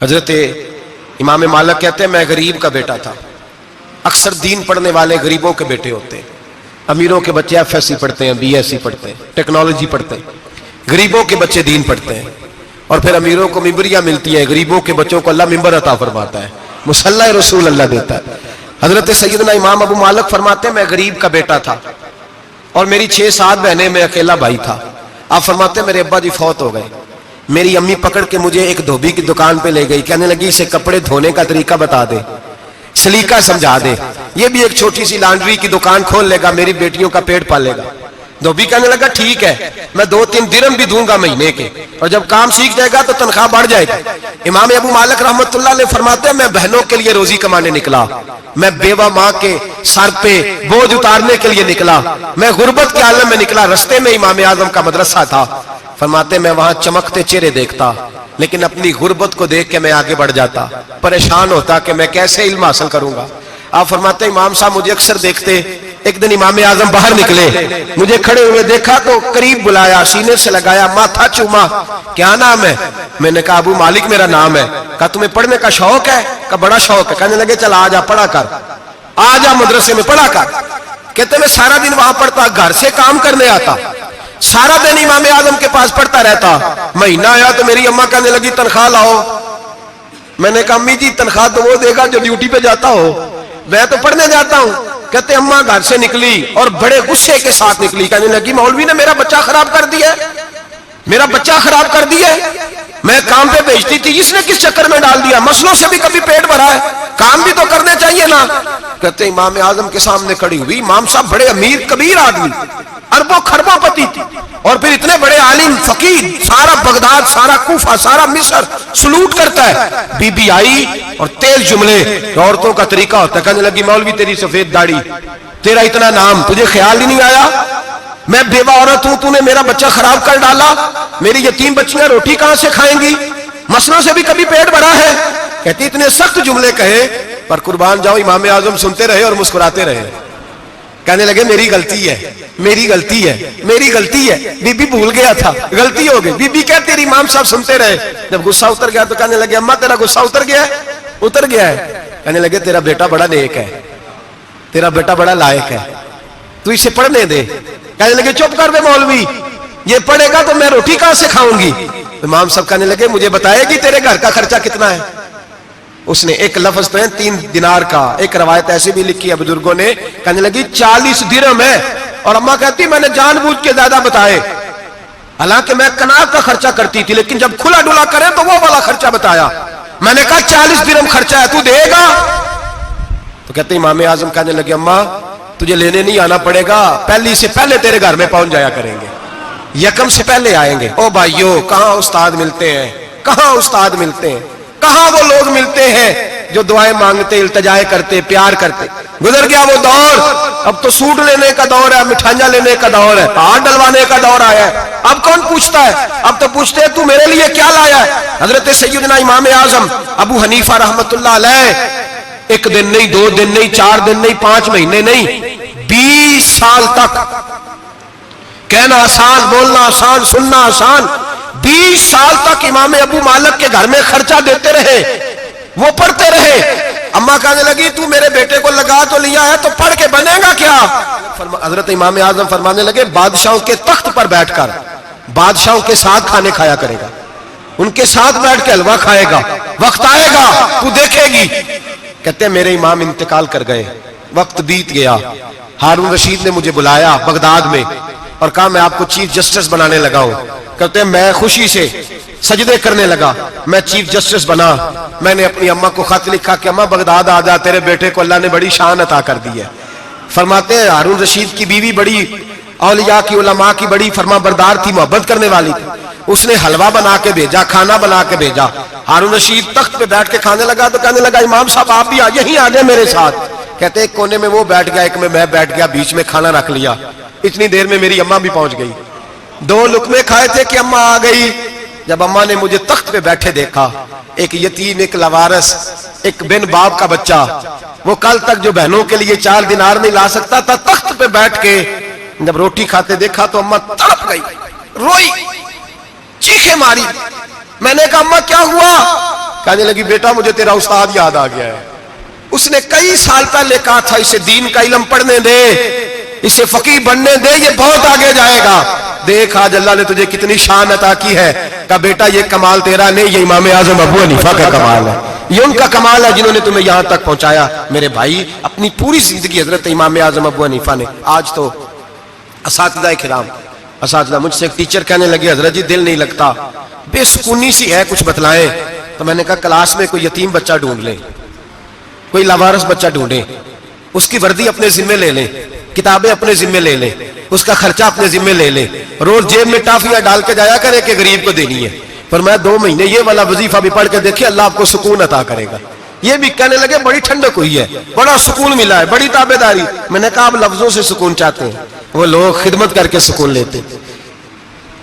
حضرت امام مالک کہتے ہیں میں غریب کا بیٹا تھا. اکثر دین پڑھنے والے غریبوں کے بیٹے ہوتے ہیں. امیروں کے بچے ایف ایس سی پڑھتے ہیں, بی ایس سی پڑھتے ہیں, ٹیکنالوجی پڑھتے ہیں. غریبوں کے بچے دین پڑھتے ہیں اور پھر امیروں کو ممبریاں ملتی ہیں. غریبوں کے بچوں کو اللہ ممبر عطا فرماتا ہے, مصلی رسول اللہ دیتا ہے. حضرت سیدنا امام ابو مالک فرماتے ہیں میں غریب کا بیٹا تھا اور میری 6-7 بہنیں, میں اکیلا بھائی تھا. آپ فرماتے ہیں میرے ابا جی فوت ہو گئے. میری امی پکڑ کے مجھے ایک دھوبی کی دکان پہ لے گئی, کہنے لگی اسے کپڑے دھونے کا طریقہ بتا دے, سلیقہ سمجھا دے, یہ بھی ایک چھوٹی سی لانڈری کی دکان کھول لے گا, میری بیٹیوں کا پیٹ پالے گا. دھوبی کہنے لگا ٹھیک ہے, میں 2-3 درہم بھی دوں گا مہینے کے, اور جب کام سیکھ جائے گا تو تنخواہ بڑھ جائے گا. امام ابو مالک رحمت اللہ علیہ فرماتے ہیں میں بہنوں کے لیے روزی کمانے نکلا, میں بیوہ ماں کے سر پہ بوجھ اتارنے کے لیے نکلا, میں غربت کے عالم میں نکلا. رستے میں امام اعظم کا مدرسہ تھا. فرماتے میں وہاں چمکتے چہرے دیکھتا, لیکن اپنی غربت کو دیکھ کے میں آگے بڑھ جاتا, پریشان ہوتا کہ میں کیسے علم حاصل کروں گا. آپ فرماتے امام صاحب مجھے اکثر دیکھتے. ایک دن امام اعظم باہر نکلے, مجھے کھڑے ہوئے دیکھا تو قریب بلایا, سینے سے لگایا, ماتھا چوما. کیا نام ہے؟ میں نے کہا ابو مالک میرا نام ہے. کہا تمہیں پڑھنے کا شوق ہے؟ کہا بڑا شوق ہے. کہنے لگے چل آ جا پڑھا کر, آ جا مدرسے میں پڑھا کر. کہتے میں سارا دن وہاں پڑھتا, گھر سے کام کرنے آتا, سارا دن امام اعظم کے پاس پڑھتا رہتا. مہینہ آیا تو میری اماں کہنے لگی تنخواہ لاؤ. میں نے کہا امی جی تنخواہ تو وہ دے گا جو ڈیوٹی پہ جاتا ہو, میں تو پڑھنے جاتا ہوں. کہتے اماں گھر سے نکلی اور بڑے غصے کے ساتھ نکلی, کہنے لگی مولوی نے میرا بچہ خراب کر دیا, میرا بچہ خراب کر دیا. میں کام پہ بھیجتی تھی, اس نے کس چکر میں ڈال دیا, مسلوں سے بھی کبھی پیٹ بھرا ہے, کام بھی تو کرنے چاہیے نا. کہتے امام اعظم کے سامنے کھڑی ہوئی. امام صاحب بڑے امیر کبیر آدمی, اربوں خربوں پتی تھی, اور پھر اتنے بڑے عالم فقیر, سارا بغداد, سارا کوفہ, سارا مصر سلوٹ کرتا ہے. بی بی آئی اور تیز جملے, عورتوں کا طریقہ ہوتا ہے. کہنے لگی مولوی تیری سفید داڑھی, تیرا اتنا نام, تجھے خیال ہی نہیں آیا میں بیوہ عورت ہوں, تو نے میرا بچہ خراب کر ڈالا, میری یتیم بچیاں روٹی کہاں سے کھائیں گی, مسلوں سے بھی کبھی پیٹ بھرا ہے. کہتی اتنے سخت جملے کہے, پر قربان جاؤ امام اعظم سنتے رہے اور مسکراتے رہے. کہنے لگے میری غلطی ہے, میری غلطی ہے, میری غلطی ہے, بی بی بھول گیا تھا, غلطی ہو گئی. بی بی کہتے تیری امام صاحب سنتے رہے. جب غصہ اتر گیا تو کہنے لگے اماں تیرا غصہ اتر گیا ہے؟ اتر گیا ہے. کہنے لگے تیرا بیٹا بڑا نیک ہے, تیرا بیٹا بڑا لائق ہے, تو اسے پڑھنے دے. کہنے لگے چپ کر دے مولوی, یہ پڑھے گا تو میں روٹی کہاں سے کھاؤں گی. امام صاحب کہنے لگے مجھے بتائے گی تیرے گھر کا خرچہ کتنا ہے. اس نے ایک لفظ تو ہے 3 دینار کا, ایک روایت ایسی بھی لکھی ہے بزرگوں نے, کہنے لگی 40 درہم ہے. اور اماں کہتی میں نے جان بوجھ کے زیادہ بتائے, حالانکہ میں کناب کا خرچہ کرتی تھی, لیکن جب کھلا ڈلا کرے تو وہ والا خرچہ بتایا. میں نے کہا 40 درہم خرچہ ہے, تو دے گا؟ تو کہتے امام اعظم کہنے لگے اماں تجھے لینے نہیں آنا پڑے گا, پہلی سے پہلے تیرے گھر میں پہنچ جایا کریں گے, یکم سے پہلے آئیں گے. او بھائیو کہاں استاد ملتے ہیں, کہاں استاد ملتے ہیں, کہاں وہ لوگ ملتے ہیں جو دعائیں مانگتے, التجائے کرتے, پیار کرتے. گزر گیا وہ دور, اب تو سوٹ لینے کا دور ہے, مٹھائیاں لینے کا دور ہے, ہاتھ ڈلوانے کا دور آیا ہے. اب کون پوچھتا ہے, اب تو پوچھتے ہیں تو میرے لیے کیا لایا ہے. حضرت سیدنا امام اعظم ابو حنیفہ رحمت اللہ علیہ 1 دن نہیں, 2 دن نہیں, 4 دن نہیں, 5 مہینے نہیں, 20 سال تک, کہنا آسان, بولنا آسان, سننا آسان, 20 سال تک امام ابو مالک کے گھر میں خرچہ دیتے رہے, وہ پڑھتے رہے. اماں کہنے لگی تو میرے بیٹے کو لگا تو لیا ہے, تو پڑھ کے بنے گا کیا. حضرت امام اعظم فرمانے لگے بادشاہوں کے تخت پر بیٹھ کر بادشاہوں کے ساتھ کھانے کھایا کرے گا, ان کے ساتھ بیٹھ کے حلوہ کھائے گا, وقت آئے گا تو دیکھے گی. کہتے ہیں میرے امام انتقال کر گئے, وقت بیت گیا. ہارون رشید نے مجھے بلایا بغداد میں اور کہا میں آپ کو چیف جسٹس بنانے لگا ہوں. کہتے ہیں میں خوشی سے سجدے کرنے لگا, میں چیف جسٹس بنا. میں نے اپنی اماں کو خط لکھا کہ اماں بغداد آ جا, تیرے بیٹے کو اللہ نے بڑی شان عطا کر دی ہے. فرماتے ہیں ہارون رشید کی بیوی بڑی اولیاء کی, علماء کی بڑی فرما بردار تھی, محبت کرنے والی تھی. اس نے حلوہ بنا کے بھیجا, کھانا بنا کے بھیجا. ہارون رشید تخت پہ بیٹھ کے کھانے لگا تو کہنے لگا امام صاحب آپ بھی یہیں آ جائیں میرے ساتھ. کہتے ایک کونے میں وہ بیٹھ گیا, ایک میں بیٹھ گیا, بیچ میں کھانا رکھ لیا. اتنی دیر میں میری اماں بھی پہنچ گئی. 2 لقمے کھائے تھے کہ اماں آ گئی. جب اماں نے مجھے تخت پہ بیٹھے دیکھا, ایک یتیم, ایک لاوارث, ایک بن باپ کا بچہ, وہ کل تک جو بہنوں کے لیے 4 دینار نہیں لا سکتا تھا, تخت پہ بیٹھ کے جب روٹی کھاتے دیکھا تو اماں تڑپ گئی, روئی, چیخیں ماری. میں نے کہا اماں کیا ہوا؟ کہنے لگی بیٹا مجھے تیرا استاد یاد آ گیا ہے، اس نے کئی سال پہلے کہا تھا اسے دین کا علم پڑھنے دے، اسے فقیہ بننے دے، یہ بہت آگے جائے گا۔ دیکھ آج اللہ نے تجھے کتنی شان عطا کی ہے۔ کہا بیٹا یہ کمال تیرا نہیں، یہ امام اعظم ابو حنیفہ کا کمال ہے، یہ ان کا کمال ہے جنہوں نے تمہیں یہاں تک پہنچایا۔ میرے بھائی اپنی پوری زندگی حضرت امام اعظم ابو حنیفہ نے، آج تو اساتذہ کرام، اساتذہ مجھ سے ایک ٹیچر کہنے لگے حضرت جی دل نہیں لگتا، بے سکونی سی ہے، کچھ بتلائیں۔ تو میں نے کہا کلاس میں کوئی یتیم بچہ ڈھونڈ لیں، کوئی لاوارث بچہ ڈھونڈیں، اس کی وردی اپنے ذمے لے لیں، کتابیں اپنے ذمے لے لیں، اس کا خرچہ اپنے ذمے لے لیں، روز جیب میں ٹافیاں ڈال کے جایا کرے کہ غریب کو دینی ہے۔ پر میں 2 مہینے یہ والا وظیفہ بھی پڑھ کے دیکھے، اللہ آپ کو سکون عطا کرے گا۔ یہ بھی کہنے لگے بڑی ٹھنڈک ہوئی ہے، بڑا سکون ملا ہے، بڑی تابع داری۔ میں نے کہا آپ لفظوں سے سکون چاہتے ہیں، وہ لوگ خدمت کر کے سکون لیتے۔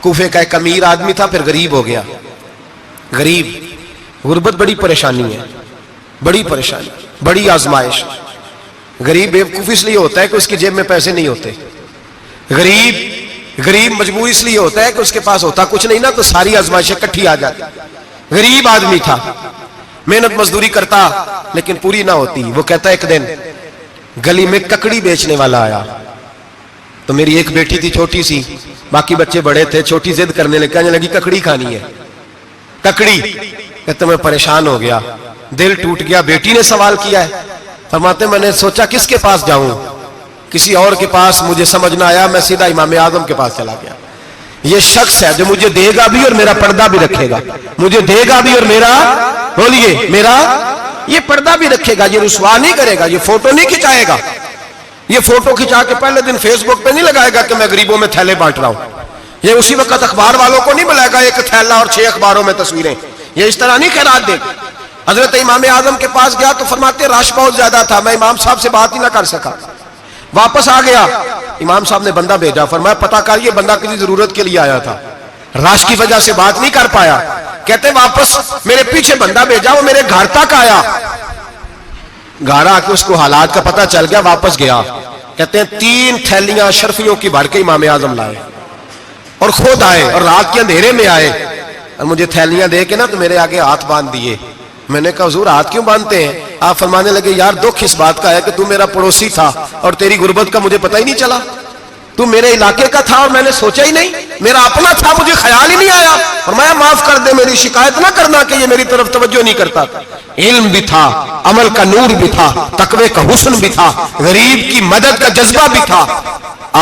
کوفے کا ایک امیر آدمی تھا، پھر غریب ہو گیا۔ غریب، غربت بڑی پریشانی ہے، بڑی پریشانی، بڑی آزمائش۔ غریب بیوقوف اس لیے ہوتا ہے کہ اس کی جیب میں پیسے نہیں ہوتے، غریب مجبور اس لیے ہوتا ہے کہ اس کے پاس ہوتا کچھ نہیں نا، تو ساری آزمائشیں کٹھی آ جاتی۔ غریب آدمی تھا، محنت مزدوری کرتا لیکن پوری نہ ہوتی۔ وہ کہتا ایک دن گلی میں ککڑی بیچنے والا آیا، تو میری ایک بیٹی تھی چھوٹی سی، باقی بچے بڑے تھے، چھوٹی ضد کرنے لگی، کہنے لگی ککڑی کھانی ہے، ککڑی۔ کہتے میں پریشان ہو گیا، دل ٹوٹ گیا، بیٹی نے سوال کیا ہے۔ فرماتے میں نے سوچا کس کے پاس جاؤں، کسی اور کے پاس مجھے سمجھ نہ آیا، میں سیدھا امام اعظم کے پاس چلا گیا۔ یہ شخص ہے جو مجھے دے گا بھی اور میرا پردہ بھی رکھے گا، مجھے دے گا بھی اور میرا، بولیے، میرا یہ پردہ بھی رکھے گا، یہ رسوا نہیں کرے گا، یہ فوٹو نہیں کھچائے گا، یہ فوٹو کھچا کے پہلے دن فیس بک پہ نہیں لگائے گا کہ میں غریبوں میں تھیلے بانٹ رہا ہوں، یہ اسی وقت اخبار والوں کو نہیں بلائے گا ایک تھیلا اور 6 اخباروں میں تصویریں، یہ اس طرح نہیں خیرات دے گا۔ حضرت امام اعظم کے پاس گیا تو فرماتے رش بہت زیادہ تھا، میں امام صاحب سے بات ہی نہ کر سکا، واپس آ گیا۔ امام صاحب نے بندہ بھیجا، فرمایا پتہ کر یہ بندہ کسی ضرورت کے لیے آیا تھا، رش کی وجہ سے بات نہیں کر پایا۔ کہتے واپس میرے پیچھے بندہ بھیجا، وہ میرے گھر تک آیا، گھر آ کے اس کو حالات کا پتہ چل گیا، واپس گیا۔ کہتے ہیں 3 تھیلیاں اشرفیوں کی بھر کے امام اعظم لائے اور خود آئے اور رات کے اندھیرے میں آئے اور مجھے تھیلیاں دے کے نا تو میرے آگے ہاتھ باندھ دیے۔ میں نے کہا حضور ہاتھ کیوں باندھتے ہیں؟ آپ فرمانے لگے یار دکھ اس بات کا ہے کہ تو میرا پڑوسی تھا اور تیری غربت کا مجھے پتہ ہی نہیں چلا، تو میرے علاقے کا تھا اور میں نے سوچا ہی نہیں، میرا اپنا تھا مجھے خیال ہی نہیں آیا۔ فرمایا معاف کر دے، میری شکایت نہ کرنا کہ یہ میری طرف توجہ نہیں کرتا۔ علم بھی تھا، عمل کا نور بھی تھا، تقوی کا حسن بھی تھا، غریب کی مدد کا جذبہ بھی تھا۔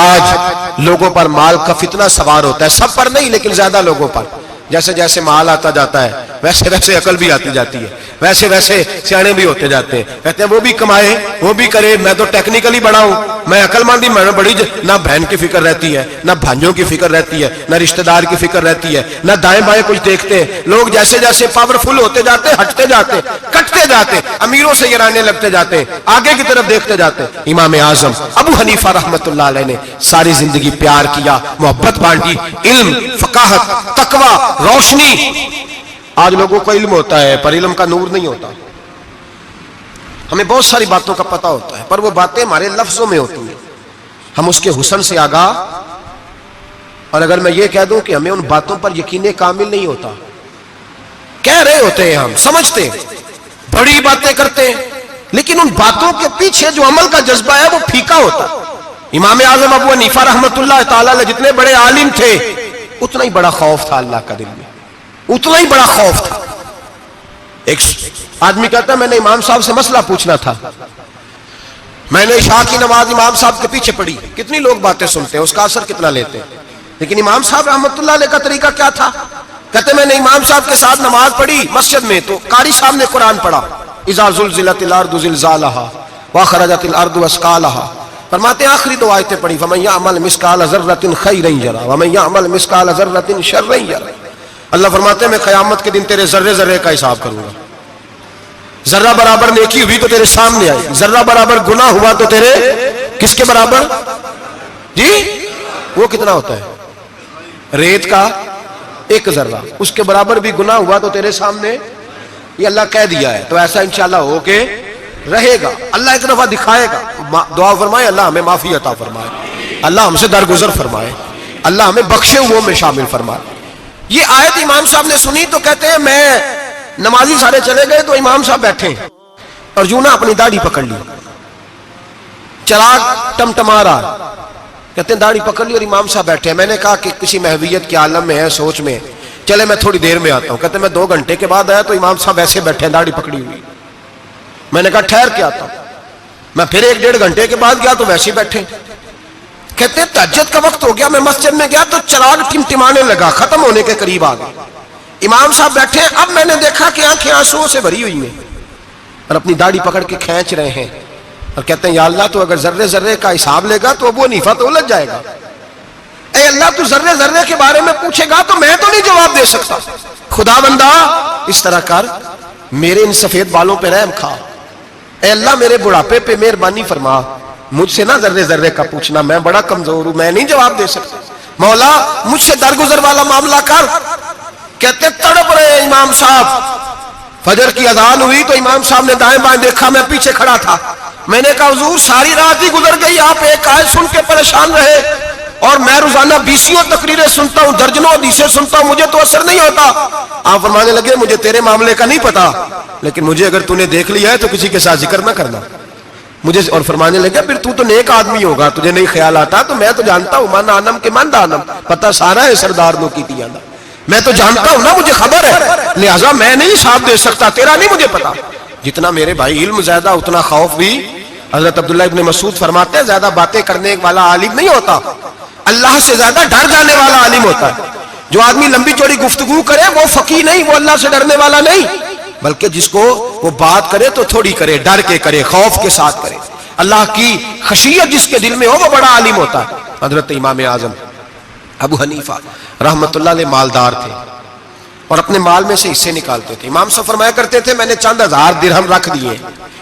آج لوگوں پر مال کا فتنہ سوار ہوتا ہے، سب پر نہیں لیکن زیادہ لوگوں پر۔ جیسے جیسے مال آتا جاتا ہے ویسے ویسے عقل بھی آتی جاتی ہے، ویسے ویسے سیانے بھی ہوتے جاتے ہیں۔ کہتے ہیں وہ بھی کمائے وہ بھی کرے، میں تو ٹیکنیکلی بڑا ہوں، میں عقل مندی، میں بڑی نہ بہن کی فکر رہتی ہے، نہ بھانجوں کی فکر رہتی ہے، نہ رشتہ دار کی فکر رہتی ہے، نہ دائیں بائیں کچھ دیکھتے ہیں۔ لوگ جیسے جیسے پاورفل ہوتے جاتے ہٹتے جاتے، کٹتے جاتے، امیروں سے گرانے لگتے جاتے، آگے کی طرف دیکھتے جاتے۔ امام اعظم ابو حنیفہ رحمۃ اللہ علیہ نے ساری زندگی پیار کیا، محبت بانٹی، علم، فقاہت، تقوی، روشنی۔ آج لوگوں کو علم ہوتا ہے پر علم کا نور نہیں ہوتا، ہمیں بہت ساری باتوں کا پتہ ہوتا ہے پر وہ باتیں ہمارے لفظوں میں ہوتی ہیں، ہم اس کے حسن سے آگاہ۔ اور اگر میں یہ کہہ دوں کہ ہمیں ان باتوں پر یقین کامل نہیں ہوتا، کہہ رہے ہوتے ہیں ہم، سمجھتے ہیں، بڑی باتیں کرتے ہیں، لیکن ان باتوں کے پیچھے جو عمل کا جذبہ ہے وہ پھیکا ہوتا۔ امام اعظم ابو حنیفہ رحمۃ اللہ تعالی علیہ جتنے بڑے عالم تھے اتنا ہی بڑا خوف تھا اللہ کا دل میں، اتنا ہی بڑا خوف تھا۔ ایک آدمی کہتا ہے میں نے امام صاحب سے مسئلہ پوچھنا تھا، میں نے عشاء کی نماز امام صاحب کے پیچھے پڑھی، کتنی لوگ باتیں سنتے ہیں، اس کا اثر کتنا لیتے ہیں، لیکن امام صاحب رحمۃ اللہ علیہ کا طریقہ کیا تھا؟ کہتے میں نے امام صاحب کے ساتھ نماز پڑھی مسجد میں، تو قاری صاحب نے قرآن پڑھا، اذا زلزلت الارض زلزالہا واخرجت الارض اثقالہا، فرماتے ہیں آخری 2 آیتیں پڑھی، فمن یعمل مثقال ذرۃ خیرا یرہ ومن یعمل مثقال ذرۃ شرا یرہ۔ اللہ فرماتے ہیں میں قیامت کے دن تیرے ذرے ذرے کا حساب کروں گا، ذرہ برابر نیکی ہوئی تو تیرے سامنے آئی، ذرہ برابر گناہ ہوا تو تیرے کس کے برابر؟ جی وہ کتنا ہوتا ہے؟ ریت کا 1 ذرہ، اس کے برابر بھی گناہ ہوا تو تیرے سامنے، یہ اللہ کہہ دیا ہے، تو ایسا انشاءاللہ ہو کے رہے گا۔ اللہ ایک دفعہ دکھائے گا، دعا فرمائے اللہ ہمیں معافی عطا فرمائے، اللہ ہم سے درگزر فرمائے، اللہ ہمیں بخشے ہوئوں میں شامل فرمائے۔ یہ آیت امام صاحب نے سنی تو کہتے ہیں میں نمازی سارے چلے گئے تو امام صاحب بیٹھے اور یوں نہ اپنی داڑھی پکڑ لی, چراغ ٹمٹما رہا, کہتے ہیں داڑھی پکڑ لی اور امام صاحب بیٹھے. میں نے کہا کہ کسی محویت کے عالم میں ہے, سوچ میں, چلے میں تھوڑی دیر میں آتا ہوں. کہتے ہیں میں 2 گھنٹے کے بعد آیا تو امام صاحب ایسے بیٹھے ہیں داڑھی پکڑی ہوئی. میں نے کہا ٹھہر کے آتا ہوں. میں پھر 1-1.5 گھنٹے کے بعد گیا تو ویسے بیٹھے. کہتے ہیں تہجد کا وقت ہو گیا, میں مسجد میں گیا تو چراغ ٹمٹمانے لگا, ختم ہونے کے قریب آ گئے. امام صاحب بیٹھے. اب میں نے دیکھا کہ آنکھیں آنسوؤں سے بھری ہوئی ہیں اور اپنی داڑھی پکڑ کے کھینچ رہے ہیں اور کہتے ہیں یا اللہ تو اگر ذرے ذرے کا حساب لے گا تو ابو حنیفہ تو الجھ جائے گا. اے اللہ تو ذرے ذرے کے بارے میں پوچھے گا تو میں تو نہیں جواب دے سکتا. خدا بندہ اس طرح کر, میرے ان سفید بالوں پہ رحم کھا. اے اللہ میرے بڑھاپے پہ مہربانی فرما, مجھ سے نہ ذرے ذرے کا پوچھنا, میں بڑا کمزور ہوں, میں نہیں جواب دے سکتا. مولا مجھ سے درگزر والا معاملہ کر. کہتے تڑپ رہے امام صاحب. فجر کی اذان ہوئی تو امام صاحب نے دائیں بائیں دیکھا, میں پیچھے کھڑا تھا. میں نے کہا حضور ساری رات ہی گزر گئی, آپ ایک آیت سن کے پریشان رہے اور میں روزانہ 20 تقریریں سنتا ہوں, درجنوں حدیثیں سنتا ہوں, مجھے تو اثر نہیں ہوتا. آپ فرمانے لگے مجھے تیرے معاملے کا نہیں پتا, لیکن مجھے اگر تو نے دیکھ لیا ہے تو کسی کے ساتھ ذکر نہ کرنا مجھے. اور فرمانے لگے پھر تو نیک آدمی ہوگا, تجھے نہیں خیال آتا, تو میں تو جانتا ہوں من آنم کے من دانم, پتہ سارا ہے سردار نو کی تیانا, میں تو جانتا ہوں نا, مجھے خبر ہے, لہٰذا میں نہیں حساب دے سکتا, تیرا نہیں مجھے پتا. جتنا میرے بھائی علم زیادہ اتنا خوف بھی. حضرت عبداللہ ابن مسعود فرماتے ہیں زیادہ باتیں کرنے والا عالم نہیں ہوتا, اللہ سے زیادہ ڈر جانے والا عالم ہوتا ہے. جو آدمی لمبی چوڑی گفتگو کرے وہ فقیہ نہیں, وہ اللہ سے ڈرنے والا نہیں, بلکہ جس کو وہ بات کرے تو تھوڑی کرے, ڈر کے کرے, خوف کے ساتھ کرے. اللہ کی خشیت جس کے دل میں ہو وہ بڑا عالم ہوتا ہے. حضرت امام اعظم ابو حنیفہ رحمت اللہ علیہ مالدار تھے اور اپنے مال میں سے حصے نکالتے تھے. امام صاحب فرمایا کرتے تھے میں نے چند 1000 درہم رکھ دیے.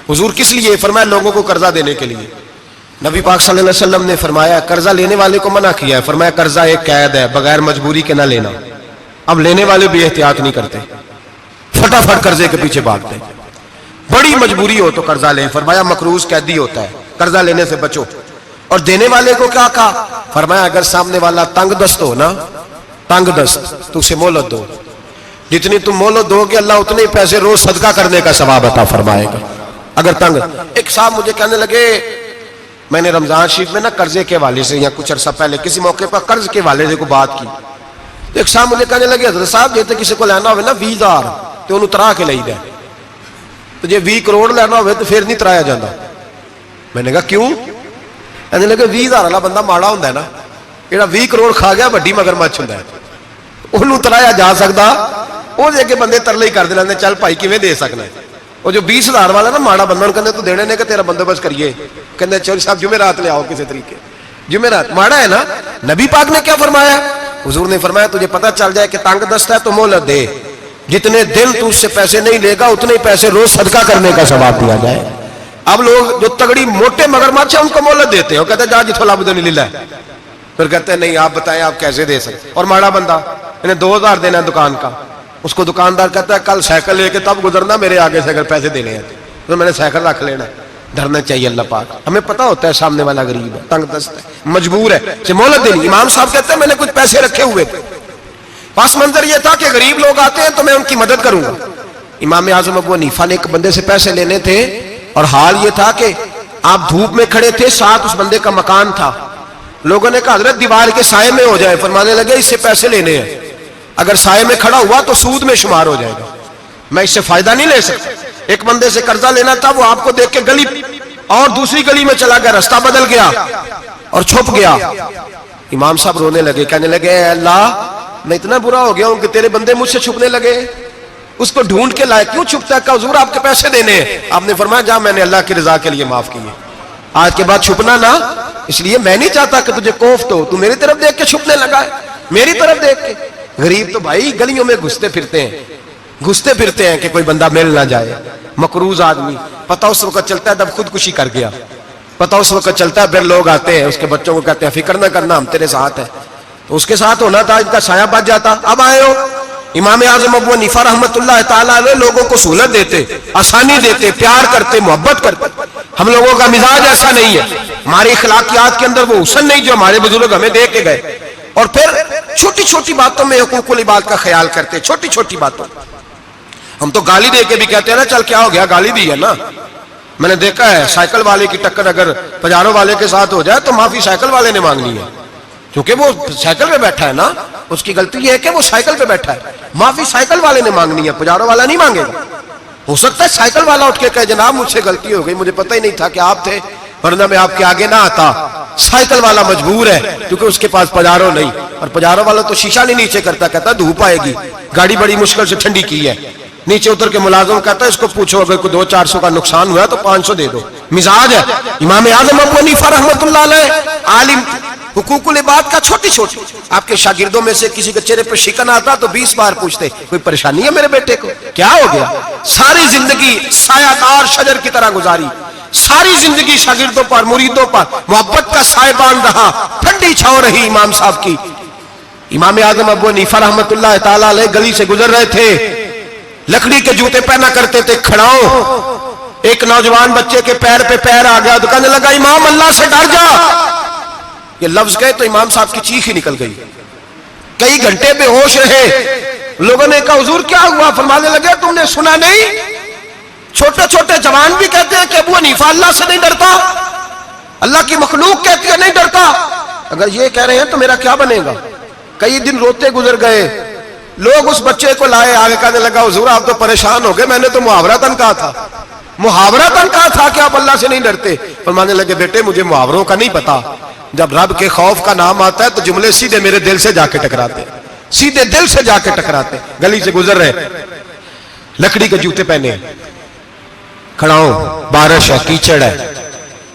حضور کس لیے؟ فرمایا لوگوں کو قرضہ دینے کے لیے. نبی پاک صلی اللہ علیہ وسلم نے فرمایا قرضہ لینے والے کو منع کیا ہے, فرمایا قرضہ ایک قید ہے, بغیر مجبوری کے نہ لینا. اب لینے والے بھی احتیاط نہیں کرتے, فٹافٹ قرضے کے پیچھے بھاگتے. بڑی مجبوری ہو تو قرضہ لیں, فرمایا مقروض قیدی ہوتا ہے, قرضہ لینے سے بچو. اور دینے والے کو کیا کہا؟ فرمایا اگر سامنے والا تنگ دست ہو نا, تنگ دست, تو اسے مہلت دو. جتنی تم مہلت دو گے اللہ اتنے پیسے روز صدقہ کرنے کا ثواب عطا فرمائے گا. اگر تنگ. ایک صاحب مجھے کہنے لگے, میں نے رمضان شریف میں نا قرضے کے حوالے سے یا کچھ عرصہ پہلے کسی موقع پر قرض کے حوالے سے کوئی بات کی. ایک صاحب مجھے کہنے لگے حضرت صاحب جیسے کسی کو لینا ہوئے نا 20,000 تو انہوں ترا کے لئی دے, تو جی 20 کروڑ لینا ہوئے تو پھر نہیں ترایا جاتا. میں نے کہا کیوں؟ کہنے لگے 20,000 والا بندہ ماڑا ہوتا ہے نا, جہاں 20 کروڑ کھا گیا وڈی مگرمچھ ہوتا ہے, انہوں ترایا جا سکتا, وہ دے کے بندے ترلے ہی کر دے, چل بھائی کیویں دے سکنا ہے. وہ جو 20,000 والا نا ماڑا بندہ کہنے تو دینے نے کہ تیرا بندوبست کریے, کہنے چل صاحب جمعرات لے آؤ کسی طریقے. جمعرات ماڑا ہے نا. نبی پاک نے کیا فرمایا؟ حضور نے فرمایا تجھے پتہ چل جائے کہ تنگ دست ہے تو مہلت دے, جتنے دن تو اس سے پیسے نہیں لے گا اتنے ہی پیسے روز صدقہ کرنے کا ثواب دیا جائے. اب لوگ جو تگڑی موٹے مگرمچھ ہیں ان کو مہلت دیتے ہیں, وہ کہتے ہیں جا جتھو لب دے نہیں لے, پھر کہتے ہیں نہیں آپ بتائیں آپ کیسے دے سکتے. اور ماڑا بندہ انہیں 2,000 دینا ہے دکان کا, اس کو دکاندار کہتا ہے کل سائیکل لے کے تب گزرنا میرے آگے سے اگر پیسے دینے ہیں تو میں نے سائیکل رکھ لینا. ڈرنا چاہیے اللہ پاک, ہمیں پتا ہوتا ہے سامنے والا غریب ہے, تنگ دست ہے, مجبور ہے, اسے مہلت دینی. امام صاحب کہتے ہیں میں نے کچھ پیسے رکھے ہوئے تھے, پس منظر یہ تھا کہ غریب لوگ آتے ہیں تو میں ان کی مدد کروں گا. امام اعظم ابو حنیفہ نے ایک بندے سے پیسے لینے تھے اور حال یہ تھا کہ آپ دھوپ میں کھڑے تھے, ساتھ اس بندے کا مکان تھا. لوگوں نے کہا حضرت دیوار کے سائے میں ہو جائے. فرمانے لگے اس سے پیسے لینے ہیں, اگر سائے میں کھڑا ہوا تو سود میں شمار ہو جائے گا, میں اس سے فائدہ نہیں لے سکتا. ایک بندے سے قرضہ لینا تھا, وہ آپ کو دیکھ کے گلی اور دوسری گلی میں چلا گیا, رستہ بدل گیا اور چھپ گیا. امام صاحب رونے لگے, کہنے لگے اے اللہ میں اتنا برا ہو گیا ہوں کہ تیرے بندے مجھ سے چھپنے لگے. اس کو ڈھونڈ کے لائے, کیوں چھپتا ہے؟ کہ حضور آپ کے پیسے دینے ہیں. آپ نے فرمایا جا میں نے اللہ کی رضا کے لیے معاف کیے, آج کے بعد چھپنا نہ, اس لیے میں نہیں چاہتا کہ تجھے کوفت ہو, تو میری طرف دیکھ کے چھپنے لگا ہے, میری طرف دیکھ کے. غریب تو بھائی گلیوں میں گھستے پھرتے ہیں کہ کوئی بندہ مل نہ جائے. مقروض آدمی پتہ اس وقت چلتا ہے جب خودکشی کر گیا, پتہ اس وقت چلتا ہے پھر لوگ آتے ہیں اس کے بچوں کو کہتے ہیں فکر نہ کرنا ہم تیرے ساتھ ہیں, تو اس کے ساتھ ہونا تھا, ان کا سایہ بچ جاتا. اب آئے ہو امام اعظم ابو حنیفہ رحمۃ اللہ تعالیٰ علیہ لوگوں کو سہولت دیتے, آسانی دیتے, پیار کرتے, محبت کرتے. ہم لوگوں کا مزاج ایسا نہیں ہے, ہماری اخلاقیات کے اندر وہ حسن نہیں جو ہمارے بزرگ ہمیں دے کے گئے. اور پھر چھوٹی چھوٹی باتوں میں حقوق العباد کا خیال کرتے, چھوٹی چھوٹی باتوں. ہم تو گالی دے کے بھی کہتے ہیں نا چل کیا ہو گیا, گالی دی ہے نا. میں نے دیکھا ہے سائیکل والے کی ٹکر اگر پجارو والے کے ساتھ ہو جائے تو معافی سائیکل والے نے مانگنی ہے, کیونکہ وہ سائیکل پہ بیٹھا ہے نا, اس کی غلطی یہ ہے کہ وہ سائیکل پہ بیٹھا ہے. معافی سائیکل والے نے مانگنی ہے, پجارو والا نہیں مانگے گا. ہو سکتا ہے سائیکل والا اٹھ کے کہے جناب مجھ سے غلطی ہو گئی, مجھے پتہ ہی نہیں تھا کہ آپ تھے, ورنہ میں آپ کے آگے نہ آتا. سائیکل والا مجبور ہے کیونکہ اس کے پاس پجارو نہیں, اور پجارو والا تو شیشہ نہیں نیچے کرتا, کہتا دھوپ آئے گی, گاڑی بڑی مشکل سے ٹھنڈی کی ہے. نیچے اتر کے ملازم کہتا ہے اس کو پوچھو اگر کوئی 200-400 کا نقصان ہوا تو 500 دے دو. مزاج ہے. امام اعظم ابو حنیفہ رحمۃ اللہ علیہ عالم, حقوق العباد کا چھوٹی چھوٹی, آپ کے شاگردوں میں سے کسی کے چہرے پر شکن آتا تو 20 بار پوچھتے کوئی پریشانی ہے میرے بیٹے کو, کیا ہو گیا. ساری زندگی سایہ دار شجر کی طرح گزاری, ساری زندگی شاگردوں پر مریدوں پر محبت کا سائبان رہا, ٹھنڈی چھاؤں رہی امام صاحب کی. امام اعظم ابو حنیفہ رحمۃ اللہ تعالی علیہ گلی سے گزر رہے تھے, لکڑی کے جوتے پہنا کرتے تھے, کھڑاؤں. ایک نوجوان بچے کے پیر پہ پیر آ گیا تو کہنے لگا امام اللہ سے ڈر جا. یہ لفظ گئے تو امام صاحب کی چیخ ہی نکل گئی. کئی گھنٹے بے ہوش رہے. لوگوں نے کہا حضور کیا ہوا؟ فرمانے لگے تم نے سنا نہیں, چھوٹے چھوٹے جوان بھی کہتے ہیں کہ ابو حنیفہ اللہ سے نہیں ڈرتا, اللہ کی مخلوق کہتی ہے نہیں ڈرتا. اگر یہ کہہ رہے ہیں تو میرا کیا بنے گا. کئی دن روتے گزر گئے. لوگ اس بچے کو لائے, آگے کہنے لگا حضور آپ تو پریشان ہو گئے, میں نے تو محاورتاً کہا تھا, محاورتاً کہا تھا کہ آپ اللہ سے نہیں ڈرتے. فرمانے لگے بیٹے مجھے محاوروں کا نہیں پتا, جب رب کے خوف کا نام آتا ہے تو جملے سیدھے میرے دل سے جا کے ٹکراتے, سیدھے دل سے جا کے ٹکراتے. گلی سے گزر رہے, لکڑی کے جوتے پہنے, کھڑاؤں, بارش ہے, کیچڑ ہے.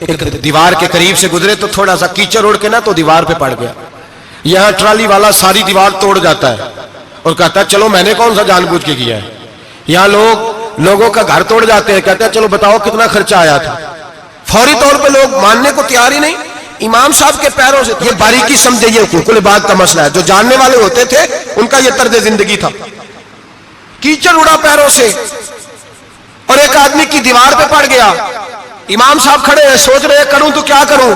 ایک دیوار کے قریب سے گزرے تو تھوڑا سا کیچڑ اڑ کے نا تو دیوار پہ پڑ گیا. یہاں ٹرالی والا ساری دیوار توڑ جاتا ہے اور کہتا ہے چلو میں نے کون سا جان بوجھ کے کیا ہے. یہاں لوگوں کا گھر توڑ جاتے ہیں, کہتے ہیں چلو بتاؤ کتنا خرچہ آیا تھا. فوری طور پہ لوگ ماننے کو تیار ہی نہیں. امام صاحب کے پیروں سے, یہ باریکی سمجھے, یہ حقوق العباد کا مسئلہ ہے. جو جاننے والے ہوتے تھے ان کا یہ طرز زندگی تھا. کیچڑ اڑا پیروں سے اور ایک آدمی کی دیوار پہ پڑ گیا. امام صاحب کھڑے ہیں, سوچ رہے کروں تو کیا کروں.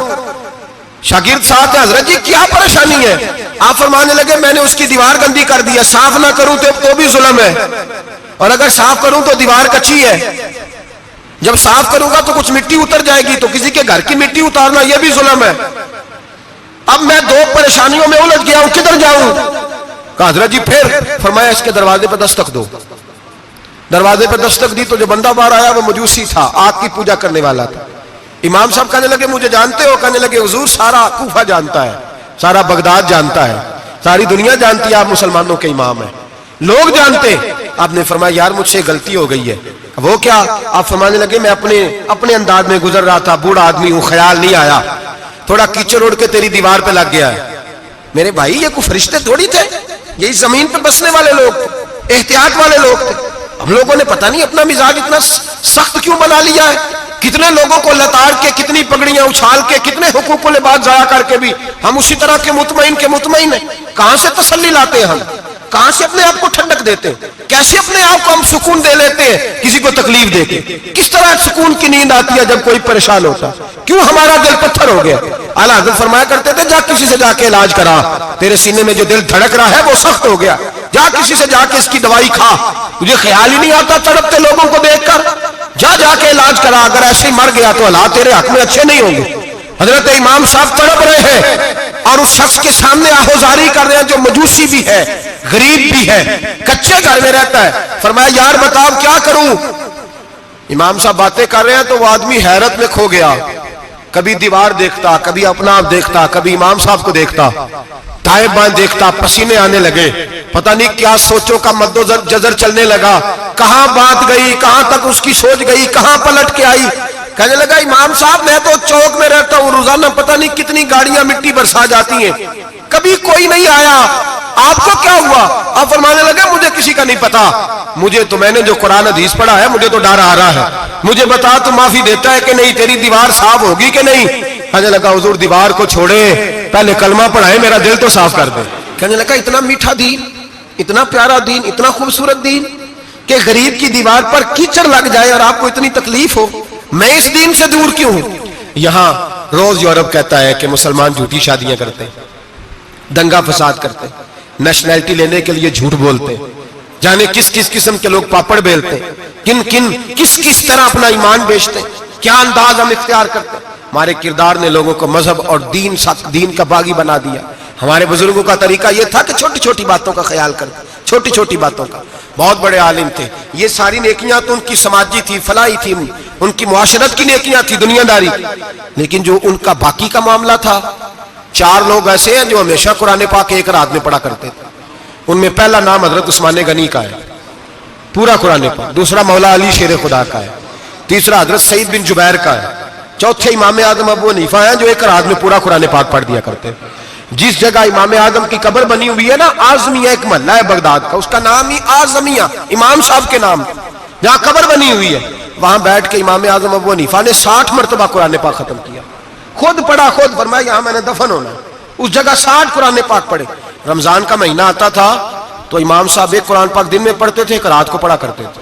شاگرد ساتھ ہے, حضرت جی کیا پریشانی ہے؟ آپ فرمانے لگے میں نے اس کی دیوار گندی کر دی ہے, صاف نہ کروں تو بھی ظلم ہے, اور اگر صاف کروں تو دیوار کچی ہے, جب صاف کروں گا تو کچھ مٹی اتر جائے گی تو کسی کے گھر کی مٹی اتارنا یہ بھی ظلم ہے. اب میں دو پریشانیوں میں الجھ گیا ہوں, کدھر جاؤں؟ کہا حضرت جی پھر. فرمایا اس کے دروازے پہ دستک دو. دروازے پہ دستک دی تو جو بندہ باہر آیا وہ مجوسی تھا, آگ کی پوجا کرنے والا تھا. امام صاحب کہنے لگے مجھے جانتے ہو؟ کہنے لگے حضور سارا کوفہ جانتا ہے, سارا بغداد جانتا ہے, ساری دنیا جانتی ہے آپ مسلمانوں کے امام ہیں, لوگ جانتے. آپ نے فرمایا یار مجھ سے غلطی ہو گئی ہے. وہ کیا؟ آپ فرمانے لگے میں اپنے انداز میں گزر رہا تھا, بوڑھا آدمی ہوں, خیال نہیں آیا, تھوڑا کیچڑ اڑ کے تیری دیوار پہ لگ گیا ہے. میرے بھائی یہ کوئی فرشتے تھوڑی تھے, یہی زمین پہ بسنے والے لوگ تھے, احتیاط والے لوگ تھے. ہم لوگوں نے پتہ نہیں اپنا مزاج اتنا سخت کیوں بنا لیا ہے. کتنے لوگوں کو لتاڑ کے, کتنی پگڑیاں اچھال کے, کتنے حقوق العباد ضائع کر کے بھی ہم اسی طرح کے مطمئن ہیں. کہاں سے تسلی لاتے ہیں ہم, کہاں سے اپنے آپ کو ٹھنڈک دیتے ہیں, کیسے اپنے آپ کو ہم سکون دے لیتے ہیں کسی کو تکلیف دے کے. کس طرح سکون کی نیند آتی ہے جب کوئی پریشان ہوتا, کیوں ہمارا دل پتھر ہو گیا. اعلیٰ حضرت فرمایا کرتے تھے جا کسی سے جا کے علاج کرا, تیرے سینے میں جو دل دھڑک رہا ہے وہ سخت ہو گیا, جا کسی سے جا کے اس کی دوائی کھا, مجھے خیال ہی نہیں آتا تڑپتے لوگوں کو دیکھ کر, جا کے علاج کرا, اگر ایسے ہی مر گیا تو حالات تیرے حق میں اچھے نہیں ہوں گے. حضرت امام صاحب تڑپ رہے ہیں اور اس شخص کے سامنے آہوزاری کر رہے ہیں جو مجوسی بھی ہے, غریب بھی ہے, کچے گھر میں رہتا ہے. فرمایا یار بتاؤ کیا کروں. امام صاحب باتیں کر رہے ہیں تو وہ آدمی حیرت میں کھو گیا, کبھی دیوار دیکھتا, کبھی اپنا آپ دیکھتا, کبھی امام صاحب کو دیکھتا, دائیں بائیں دیکھتا, پسینے آنے لگے, پتہ نہیں کیا سوچوں کا مد و جزر چلنے لگا, کہاں بات گئی, کہاں تک اس کی سوچ گئی, کہاں پلٹ کے آئی. کہنے لگا امام صاحب میں تو چوک میں رہتا ہوں, روزانہ پتہ نہیں کتنی گاڑیاں مٹی برسا جاتی ہیں, کبھی کوئی نہیں آیا, آپ کو کیا ہوا؟ آپ فرمانے لگے مجھے کسی کا نہیں پتا, مجھے تو میں نے جو قرآن حدیث پڑھا ہے مجھے تو ڈر آ رہا ہے, مجھے بتا تو معافی دیتا ہے کہ نہیں, تیری دیوار صاف ہوگی کہ نہیں. کہنے لگا حضور دیوار کو چھوڑے, پہلے کلمہ پڑھائے, میرا دل تو صاف کر دے. کہنے لگا اتنا میٹھا دین, اتنا پیارا دین, اتنا خوبصورت دین کہ غریب کی دیوار پر کیچڑ لگ جائے اور آپ کو اتنی تکلیف ہو, میں اس دین سے دور کیوں ہوں. یہاں روز یورپ کہتا ہے کہ مسلمان جھوٹی شادیاں کرتے, دنگا فساد کرتے, نیشنلٹی لینے کے لیے جھوٹ بولتے, جانے کس کس قسم کے لوگ پاپڑ بیلتے، کس کس طرح اپنا ایمان بیچتے، کیا انداز ہم اختیار کرتے. ہمارے کردار نے لوگوں کو مذہب اور دین کا باغی بنا دیا. ہمارے بزرگوں کا طریقہ یہ تھا کہ چھوٹی چھوٹی باتوں کا خیال کرتے، چھوٹی چھوٹی باتوں کا. بہت بڑے عالم تھے. یہ ساری نیکیاں تو ان کی سماجی تھی، فلاحی تھی، ان کی معاشرت کی نیکیاں تھی، دنیا داری. لیکن جو ان کا باقی کا معاملہ تھا، 4 لوگ ایسے ہیں جو ہمیشہ قرآن پاک ایک رات میں پڑھا کرتے تھے. ان میں پہلا نام حضرت عثمان غنی کا ہے، پورا قرآن پاک. دوسرا مولا علی شیر خدا کا ہے. تیسرا حضرت سعید بن جبیر کا ہے. چوتھے امام اعظم ابو حنیفہ ہیں جو ایک رات میں پورا قرآن پاک پڑھ دیا کرتے. جس جگہ امام اعظم کی قبر بنی ہوئی ہے نا، اعظمیہ ایک محلہ ہے بغداد کا، اس کا نام ہی اعظمیہ، امام صاحب کے نام. جہاں قبر بنی ہوئی ہے وہاں بیٹھ کے امام اعظم ابو حنیفہ نے 60 مرتبہ قرآن پاک ختم کیا. خود پڑھا، خود فرمایا یہاں میں نے دفن ہونا ہے. اس جگہ 60 قرآن پاک پڑھے. رمضان کا مہینہ آتا تھا تو امام صاحب ایک قرآن پاک دن میں پڑھتے تھے، ایک رات کو پڑھا کرتے تھے.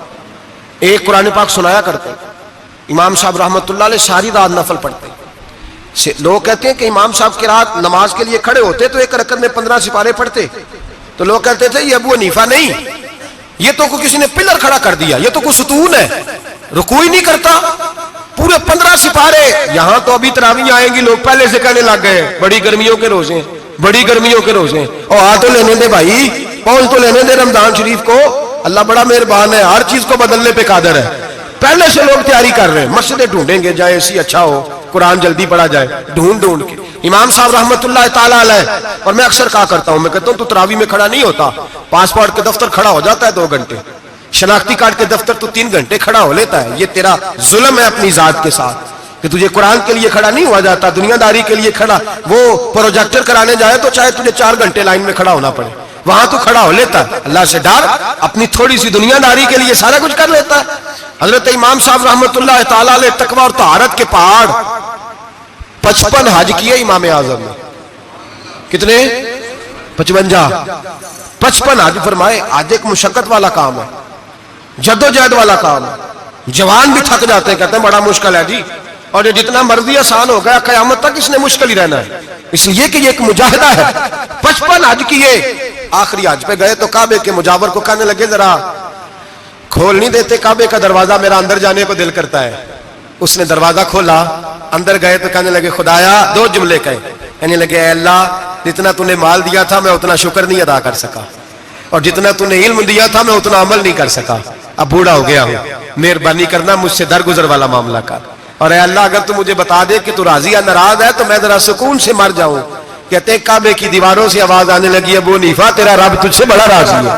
ایک قرآن پاک سنایا کرتے. امام صاحب رحمۃ اللہ علیہ ساری رات نفل پڑھتے. لوگ کہتے ہیں کہ امام صاحب کی رات نماز کے لیے کھڑے ہوتے تو ایک رکعت میں 15 سپارے پڑھتے. تو لوگ کہتے تھے یہ ابو حنیفہ نہیں، یہ تو کسی نے پلر کھڑا کر دیا، یہ تو کوئی ستون ہے، رکوع ہی نہیں کرتا. پورے 15 سپارے. یہاں تو ابھی تراویح آئیں گی، لوگ پہلے سے کہنے لگ گئے بڑی گرمیوں کے روزے، بڑی گرمیوں کے روزے. اور آ تو لینے دے بھائی، پہنچ تو لینے دے رمضان شریف کو. اللہ بڑا مہربان ہے، ہر چیز کو بدلنے پہ قادر ہے. پہلے سے لوگ تیاری کر رہے ہیں، مسجدیں ڈھونڈیں گے جائے اسی اچھا ہو، قرآن جلدی پڑھا جائے، ڈھونڈ کے. امام صاحب رحمۃ اللہ تعالیٰ علیہ. اور میں اکثر کہا کرتا ہوں، میں کہتا ہوں تو تراویح میں کھڑا نہیں ہوتا، پاسپورٹ کے دفتر کھڑا ہو جاتا ہے 2 گھنٹے، شناختی کارڈ کے دفتر تو 3 گھنٹے کھڑا ہو لیتا ہے. یہ تیرا ظلم ہے اپنی ذات کے ساتھ کہ تجھے قرآن کے لیے کھڑا نہیں ہوا جاتا، دنیا داری کے لیے کھڑا. وہ پروجیکٹر کرانے جائے تو چاہے تجھے 4 گھنٹے لائن میں کھڑا ہونا پڑے، وہاں تو کھڑا ہو لیتا ہے. اللہ سے ڈر، اپنی تھوڑی سی دنیا داری کے لیے سارا کچھ کر لیتا ہے. حضرت امام صاحب رحمۃ اللہ تعالیٰ علیہ تقویٰ اور طہارت کے پہاڑ 55 حج کیے امام اعظم نے. کتنے؟ 55 حج فرمائے. آج ایک مشقت والا کام ہے، جدوجہد والا کام ہے. جوان بھی تھک جاتے ہیں، کہتے ہیں بڑا مشکل ہے جی، اور یہ جتنا مرضی آسان ہو گیا قیامت تک اس نے مشکل ہی رہنا ہے، اس لیے کہ یہ ایک مجاہدہ ہے. 55 حج کیے. آخری حج پہ گئے تو کعبے کے مجاور کو کہنے لگے ذرا کھول نہیں دیتے کعبے کا دروازہ، میرا اندر جانے کو دل کرتا ہے. اس نے دروازہ کھولا، اندر گئے تو کہنے لگے خدایا 2 جملے کہے. کہنے لگے اے اللہ، جتنا تو نے مال دیا تھا میں اتنا شکر نہیں ادا کر سکا، اور جتنا تو نے علم دیا تھا میں اتنا عمل نہیں کر سکا. اب بوڑھا ہو گیا ہوں، مہربانی کرنا مجھ سے درگزر والا معاملہ کر. اور اے اللہ اگر تو مجھے بتا دے کہ تو راضی یا ناراض ہے تو میں ذرا سکون سے مر جاؤں. کہتے ہیں کعبے کی دیواروں سے آواز آنے لگی ابو حنیفہ تیرا رب تجھ سے بڑا راضی ہے.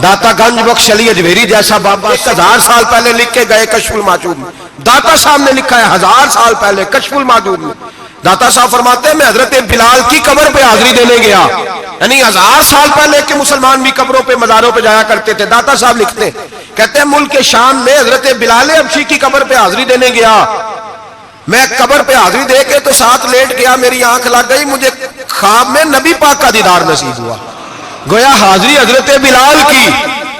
داتا گنج بخش علی اجمیری جیسا بابا 1000 سال پہلے لکھ کے گئے کشف الماجود میں. داتا صاحب نے لکھا ہے 1000 سال پہلے کشف الماجود میں. داتا صاحب فرماتے ہیں میں حضرت بلال کی قبر پہ حاضری دینے گیا. یعنی 1000 سال پہلے کے مسلمان بھی قبروں پہ مزاروں پہ جایا کرتے تھے. داتا صاحب لکھتے کہتے ہیں ملک شام میں حضرت بلال حبشی کی قبر پہ حاضری دینے گیا. میں قبر پہ حاضری دے کے تو ساتھ لیٹ گیا، میری آنکھ لگ گئی، مجھے خواب میں نبی پاک کا دیدار نصیب ہوا. گویا حاضری حضرت بلال کی،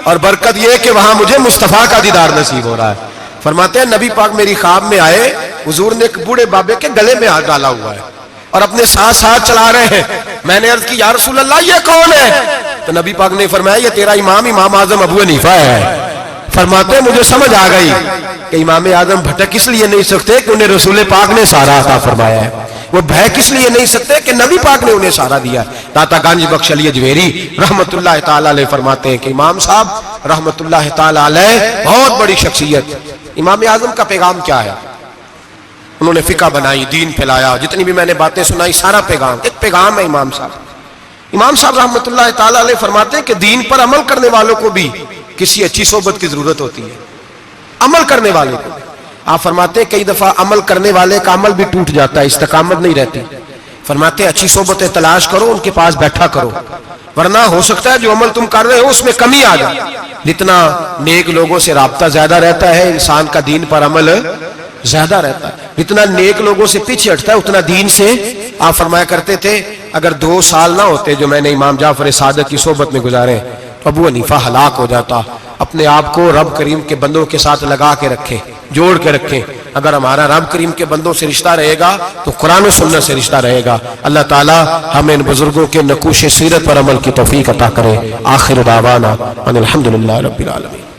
اور برکت یہ کہ وہاں مجھے مصطفیٰ کا دیدار نصیب ہو رہا ہے. فرماتے ہیں نبی پاک میری خواب میں آئے، حضور نے ایک بوڑھے بابے کے گلے میں ہاتھ ڈالا ہوا ہے اور اپنے ساتھ چلا رہے ہیں. میں نے عرض کی یا رسول اللہ یہ کون ہے؟ تو نبی پاک نے فرمایا یہ تیرا امام اعظم ابو حنیفہ ہے. فرماتے ہیں مجھے سمجھ آ گئی کہ امام اعظم بھٹک اس لیے نہیں سکتے کہ انہیں رسول پاک نے سارا عطا فرمایا ہے، وہ بہک اس لیے نہیں سکتے کہ نبی پاک نے انہیں سارا دیا. داتا گنج بخش علی اجمیری رحمت اللہ تعالی علیہ فرماتے ہیں کہ امام صاحب رحمت اللہ تعالی علیہ بہت بڑی شخصیت. امام اعظم کا پیغام کیا ہے؟ انہوں نے فقہ بنائی، دین پھیلایا، جتنی بھی میں نے باتیں سنائی سارا پیغام ایک پیغام ہے. امام صاحب رحمت اللہ تعالی علیہ فرماتے ہیں کہ دین پر عمل کرنے والوں کو بھی کسی اچھی صحبت کی ضرورت ہوتی ہے. عمل کرنے والے کو آپ فرماتے ہیں کئی دفعہ عمل کرنے والے کا عمل بھی ٹوٹ جاتا ہے، استقامت نہیں رہتی. فرماتے ہیں اچھی صحبتیں تلاش کرو، ان کے پاس بیٹھا کرو، ورنہ ہو سکتا ہے جو عمل تم کر رہے ہو اس میں کمی آ جائے. جتنا نیک لوگوں سے رابطہ زیادہ رہتا ہے انسان کا دین پر عمل زیادہ رہتا ہے. جتنا نیک لوگوں سے پیچھے ہٹتا ہے اتنا دین سے. آپ فرمایا کرتے تھے اگر 2 سال نہ ہوتے جو میں نے امام جعفر صادق کی صحبت میں گزارے تو ابو حنیفہ ہلاک ہو جاتا. اپنے آپ کو رب کریم کے بندوں کے ساتھ لگا کے رکھیں، جوڑ کے رکھیں. اگر ہمارا رب کریم کے بندوں سے رشتہ رہے گا تو قرآن و سنت سے رشتہ رہے گا. اللہ تعالی ہمیں ان بزرگوں کے نقوش سیرت پر عمل کی توفیق عطا کرے. آخر دعوانا ان الحمدللہ رب العالمین.